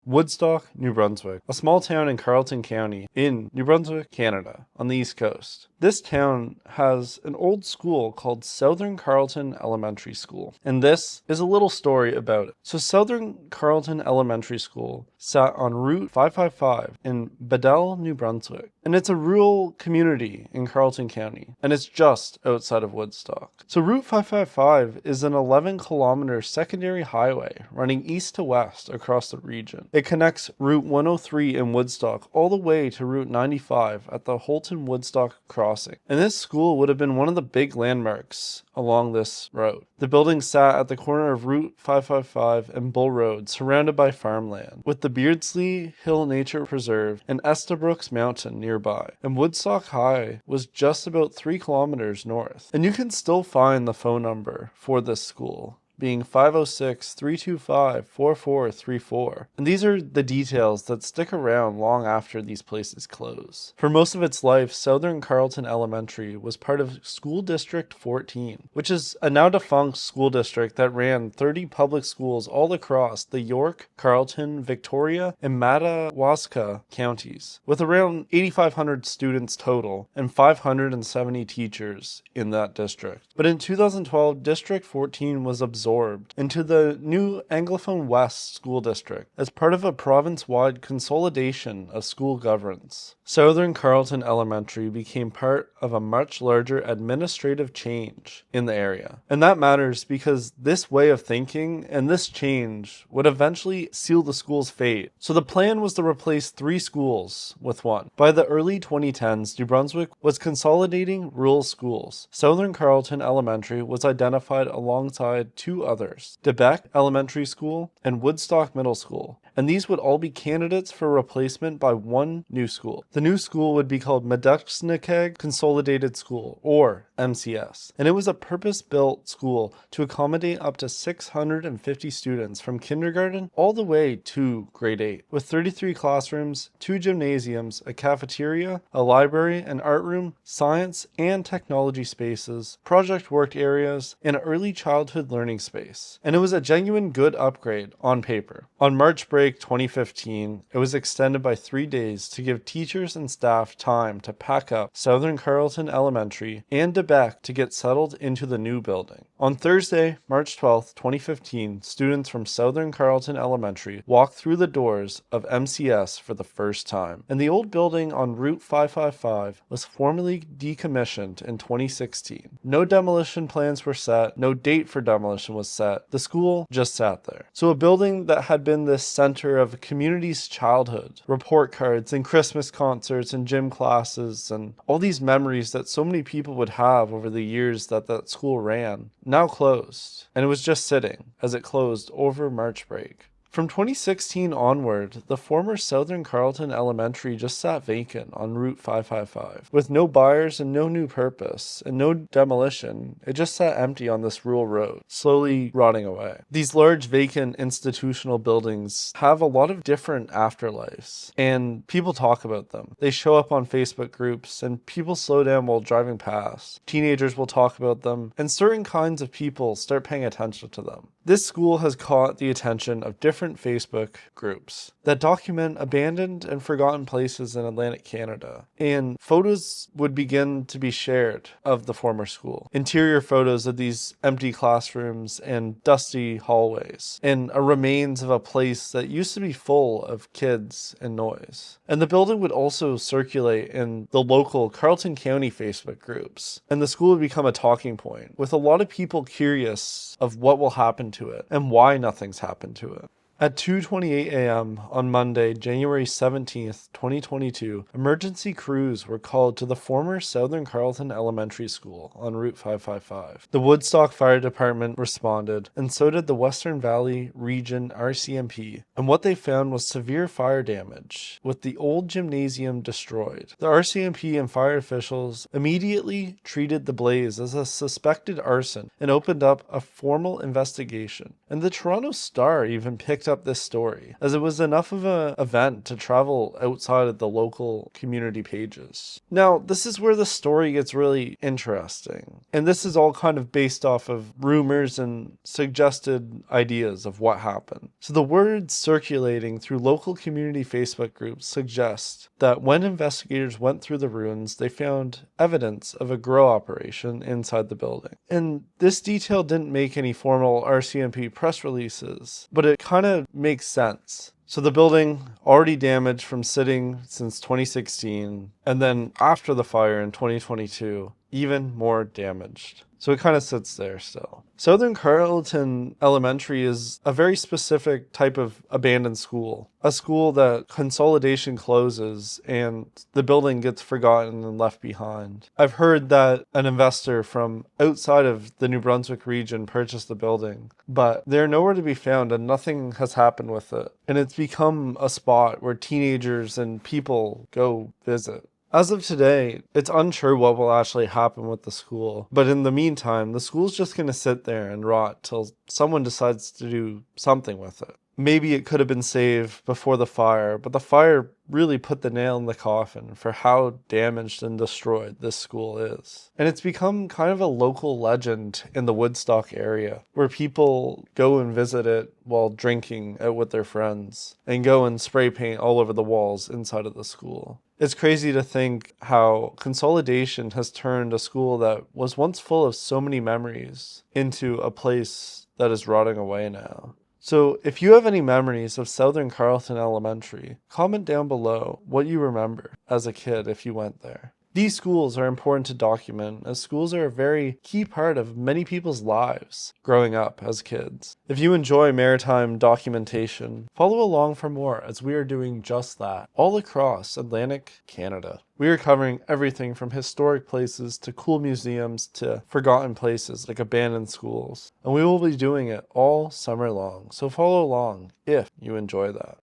Woodstock, New Brunswick, a small town in Carleton County in New Brunswick, Canada, on the East Coast. This town has an old school called Southern Carleton Elementary School, and this is a little story about it. So Southern Carleton Elementary School sat on Route 555 in Bedell, New Brunswick, and it's a rural community in Carleton County, and it's just outside of Woodstock. So Route 555 is an 11-kilometer secondary highway running east to west across the region. It connects Route 103 in Woodstock all the way to Route 95 at the Holton-Woodstock crossing. And this school would have been one of the big landmarks along this road. The building sat at the corner of Route 555 and Bull Road, surrounded by farmland, with the Beardsley Hill Nature Preserve and Estabrooks Mountain nearby. And Woodstock High was just about 3 kilometers north. And you can still find the phone number for this school, being 506-325-4434. And these are the details that stick around long after these places close. For most of its life, Southern Carleton Elementary was part of School District 14, which is a now defunct school district that ran 30 public schools all across the York, Carleton, Victoria, and Madawaska counties, with around 8,500 students total and 570 teachers in that district. But in 2012, District 14 was absorbed into the new Anglophone West School District as part of a province-wide consolidation of school governance. Southern Carleton Elementary became part of a much larger administrative change in the area. And that matters because this way of thinking and this change would eventually seal the school's fate. So the plan was to replace 3 schools with 1. By the early 2010s, New Brunswick was consolidating rural schools. Southern Carleton Elementary was identified alongside 2 others, Debec Elementary School and Woodstock Middle School, and these would all be candidates for replacement by 1 new school. The new school would be called Meduxnikeg Consolidated School, or MCS, and it was a purpose-built school to accommodate up to 650 students from kindergarten all the way to grade 8, with 33 classrooms, 2 gymnasiums, a cafeteria, a library, an art room, science and technology spaces, project work areas, and an early childhood learning space. And it was a genuine good upgrade on paper. On March break 2015, it was extended by 3 days to give teachers and staff time to pack up Southern Carleton Elementary and Debec to get settled into the new building. On Thursday, March 12, 2015, students from Southern Carleton Elementary walked through the doors of MCS for the first time, and the old building on Route 555 was formally decommissioned in 2016. No demolition plans were set, no date for demolition was set. The school just sat there. So a building that had been this center of a community's childhood, report cards and Christmas concerts and gym classes and all these memories that so many people would have over the years that that school ran, now closed. And it was just sitting as it closed over March break. From 2016 onward, the former Southern Carleton Elementary just sat vacant on Route 555. With no buyers and no new purpose, and no demolition, it just sat empty on this rural road, slowly rotting away. These large vacant institutional buildings have a lot of different afterlives, and people talk about them. They show up on Facebook groups, and people slow down while driving past. Teenagers will talk about them, and certain kinds of people start paying attention to them. This school has caught the attention of different Facebook groups that document abandoned and forgotten places in Atlantic Canada, and photos would begin to be shared of the former school. Interior photos of these empty classrooms and dusty hallways, and a remains of a place that used to be full of kids and noise. And the building would also circulate in the local Carleton County Facebook groups, and the school would become a talking point, with a lot of people curious of what will happen to it and why nothing's happened to it. At 2:28 a.m. on Monday, January 17th, 2022, emergency crews were called to the former Southern Carleton Elementary School on Route 555. The Woodstock Fire Department responded, and so did the Western Valley Region RCMP, and what they found was severe fire damage, with the old gymnasium destroyed. The RCMP and fire officials immediately treated the blaze as a suspected arson and opened up a formal investigation, and the Toronto Star even picked picked up this story, as it was enough of an event to travel outside of the local community pages. Now, this is where the story gets really interesting, and this is all kind of based off of rumors and suggested ideas of what happened. So the word circulating through local community Facebook groups suggests that when investigators went through the ruins, they found evidence of a grow operation inside the building. And this detail didn't make any formal RCMP press releases, but it kind of makes sense. So the building already damaged from sitting since 2016, and then after the fire in 2022, even more damaged. So it kind of sits there still. Southern Carleton Elementary is a very specific type of abandoned school. A school that Consolidation closes and the building gets forgotten and left behind. I've heard that an investor from outside of the New Brunswick region purchased the building, but they're nowhere to be found and nothing has happened with it. And it's become a spot where teenagers and people go visit. As of today, it's unsure what will actually happen with the school, but in the meantime, the school's just going to sit there and rot till someone decides to do something with it. Maybe it could have been saved before the fire, but the fire really put the nail in the coffin for how damaged and destroyed this school is. And it's become kind of a local legend in the Woodstock area, where people go and visit it while drinking out with their friends, and go and spray paint all over the walls inside of the school. It's crazy to think how Consolidation has turned a school that was once full of so many memories into a place that is rotting away now. So if you have any memories of Southern Carleton Elementary, comment down below what you remember as a kid if you went there. These schools are important to document, as schools are a very key part of many people's lives growing up as kids. If you enjoy maritime documentation, follow along for more, as we are doing just that all across Atlantic Canada. We are covering everything from historic places to cool museums to forgotten places like abandoned schools. And we will be doing it all summer long, so follow along if you enjoy that.